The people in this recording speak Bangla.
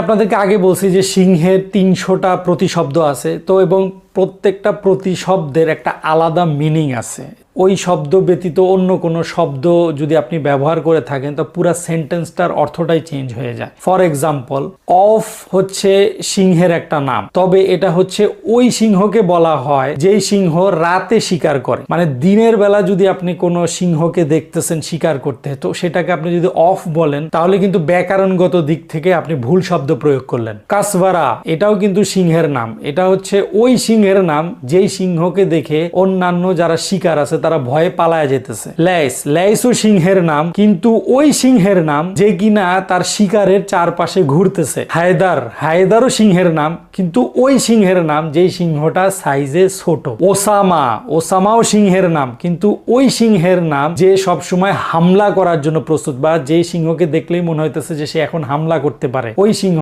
আপনাদেরকে আগে বলছি যে সিংহের ৩০০টা প্রতিশব্দ আছে তো, এবং প্রত্যেকটা প্রতিশব্দের একটা আলাদা মিনিং আছে। ওই শব্দ ব্যতীত অন্য কোনো শব্দ যদি আপনি ব্যবহার করে থাকেন তো পুরো সেন্টেন্সটার অর্থটাই চেঞ্জ হয়ে যায়। ফর এক্সাম্পল, অফ হচ্ছে সিংহের একটা নাম, তবে এটা হচ্ছে ওই সিংহকে বলা হয় যেই সিংহ রাতে শিকার করে। মানে দিনের বেলা যদি আপনি কোনো সিংহকে দেখতেছেন শিকার করতে, তো সেটাকে আপনি যদি অফ বলেন তাহলে কিন্তু ব্যাকরণগত দিক থেকে আপনি ভুল শব্দ প্রয়োগ করলেন। কাসবারা এটাও কিন্তু সিংহের নাম, এটা হচ্ছে ওই সিংহের নাম যেই সিংহকে দেখে অন্যান্য যারা শিকার আছে তারা ভয়ে পালায় যেতেছে। ল্যাইস, ল্যাইসও সিংহের নাম, কিন্তু ওই সিংহের নাম যে কিনা তার শিকারের চারপাশে ঘুরতেছে। হায়দার, হায়দারও সিংহের নাম, কিন্তু ওই সিংহের নাম যেই সিংহটা সাইজে ছোট। ওসামা, ওসামাও সিংহের নাম, কিন্তু ওই সিংহের নাম যে সব সময় হামলা করার জন্য প্রস্তুত, বা যে সিংহকে দেখলেই মনে হইতেছে যে সে এখন হামলা করতে পারে, ওই সিংহ